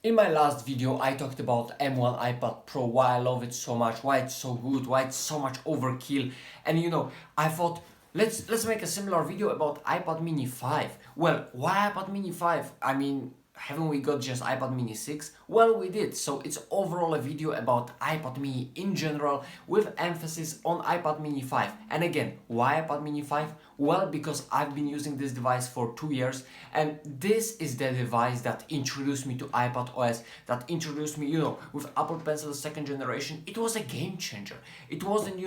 In my last video, I talked about M1 iPad Pro, why I love it so much, why it's so good, why it's so much overkill. And I thought, let's make a similar video about iPad mini 5. Well, why iPad mini 5? I mean, haven't we got just iPad mini 6? Well, we did. So it's overall a video about iPad mini in general with emphasis on iPad mini 5. And again, why iPad mini 5? Well, because I've been using this device for 2 years, and this is the device that introduced me to iPadOS, that introduced me, with Apple Pencil second generation. It was a game changer. It wasn't,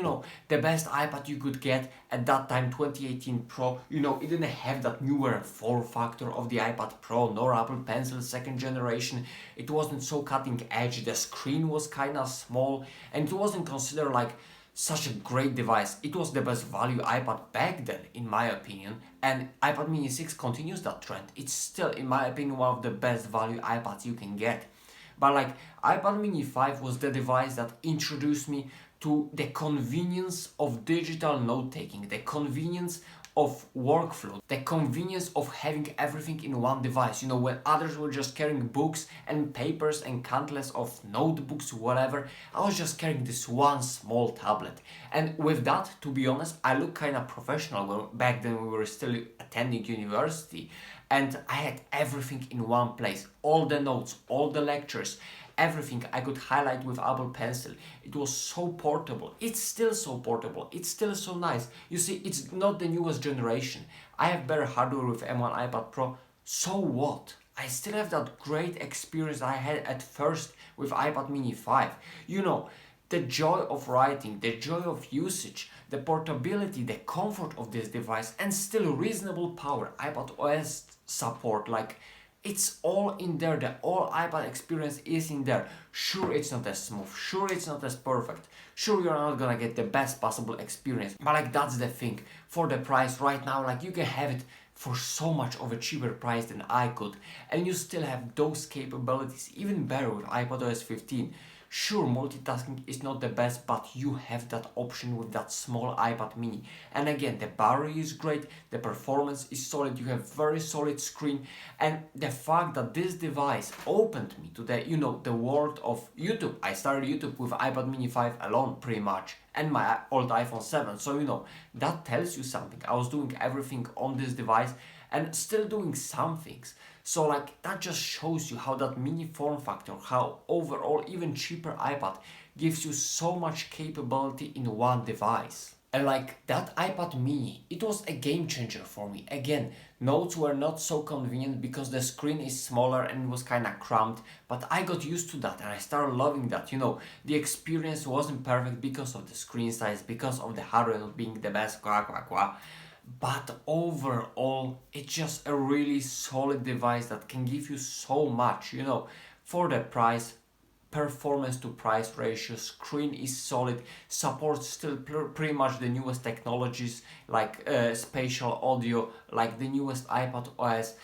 the best iPad you could get at that time, 2018 Pro. It didn't have that newer form factor of the iPad Pro, nor Apple Pencil second generation. It wasn't so cutting edge. The screen was kind of small, and it wasn't considered like such a great device. It was the best value iPad back then, in my opinion, and iPad mini 6 continues that trend. It's still, in my opinion, one of the best value iPads you can get. But iPad mini 5 was the device that introduced me to the convenience of digital note-taking, the convenience of workflow, the convenience of having everything in one device. When others were just carrying books and papers and countless of notebooks, whatever, I was just carrying this one small tablet. And with that, to be honest, I look kind of professional. Back then we were still attending university, and I had everything in one place, all the notes, all the lectures, everything I could highlight with Apple Pencil. It was so portable. It's still so portable. It's still so nice. You see, it's not the newest generation. I have better hardware with M1 iPad Pro. So what? I still have that great experience I had at first with iPad mini 5. The joy of writing, the joy of usage, the portability, the comfort of this device, and still reasonable power. iPadOS support, it's all in there. The all iPad experience is in there. Sure, it's not as smooth. Sure, it's not as perfect. Sure, you're not gonna get the best possible experience. But that's the thing. For the price right now, you can have it for so much of a cheaper price than I could, and you still have those capabilities, even better with iPadOS 15. Sure, multitasking is not the best, but you have that option with that small iPad mini. And again, the battery is great, the performance is solid, you have very solid screen, and the fact that this device opened me to the world of YouTube. I started YouTube with iPad mini 5 alone, pretty much, and my old iPhone 7. So, that tells you something. I was doing everything on this device and still doing some things. So that just shows you how that mini form factor, how overall even cheaper iPad gives you so much capability in one device. And that iPad mini, it was a game changer for me. Again, notes were not so convenient because the screen is smaller and it was kind of cramped, but I got used to that and I started loving that. The experience wasn't perfect because of the screen size, because of the hardware not being the best, but overall, it's just a really solid device that can give you so much, for the price. Performance to price ratio, screen is solid, supports still pretty much the newest technologies like spatial audio, like the newest iPadOS.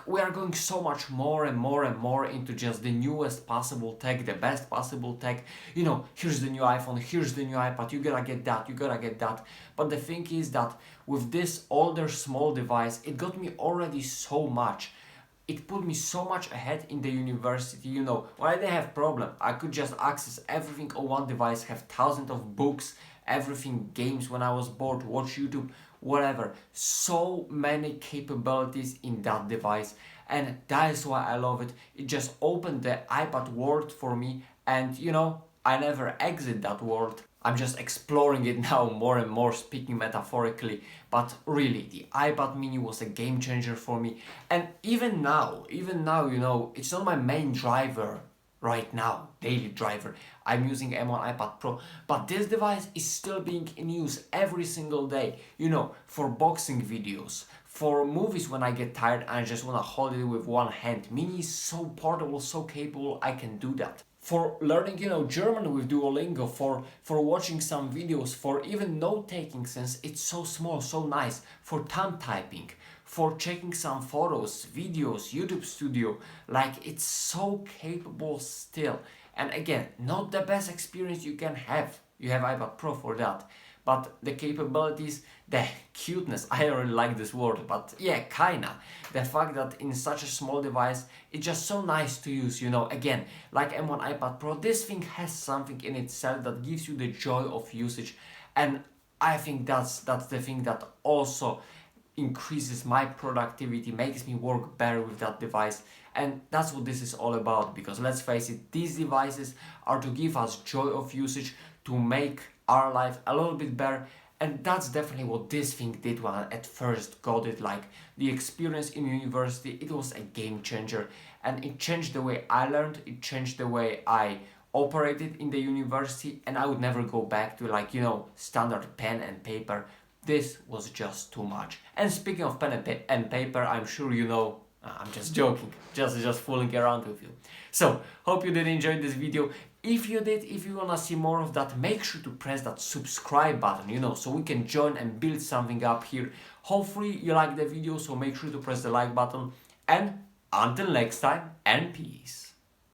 We are going so much more and more and more into just the newest possible tech, the best possible tech. Here's the new iPhone, here's the new iPad, you gotta get that, you gotta get that. But the thing is that with this older small device, it got me already so much. It put me so much ahead in the university. When I didn't have problem, I could just access everything on one device, have thousands of books, everything, games when I was bored, watch YouTube, whatever. So many capabilities in that device, and that is why I love it. It just opened the iPad world for me, and I never exit that world. I'm just exploring it now more and more, speaking metaphorically, but really, the iPad mini was a game changer for me. And even now, it's not my main driver right now, daily driver. I'm using M1 iPad Pro, but this device is still being in use every single day, for boxing videos, for movies when I get tired and I just want to hold it with one hand. Mini is so portable, so capable, I can do that. For learning, German with Duolingo, for watching some videos, for even note-taking since it's so small, so nice, for thumb typing, for checking some photos, videos, YouTube Studio, it's so capable still. And again, not the best experience you can have. You have iPad Pro for that. but the capabilities, the cuteness, I really like this word, but yeah, kinda. The fact that in such a small device, it's just so nice to use, you know, again, like M1 iPad Pro, this thing has something in itself that gives you the joy of usage, and I think that's the thing that also increases my productivity, makes me work better with that device. And that's what this is all about, because let's face it, these devices are to give us joy of usage, to make our life a little bit better. And that's definitely what this thing did when I at first got it. Like, the experience in university, it was a game changer, and it changed the way I learned, it changed the way I operated in the university, and I would never go back to, like, you know, standard pen and paper. This was just too much. And speaking of pen and paper, I'm sure you know, I'm just joking, just fooling around with you. So, hope you did enjoy this video. If you did, if you wanna see more of that, make sure to press that subscribe button, you know, so we can join and build something up here. Hopefully you like the video, so make sure to press the like button. And until next time, and peace.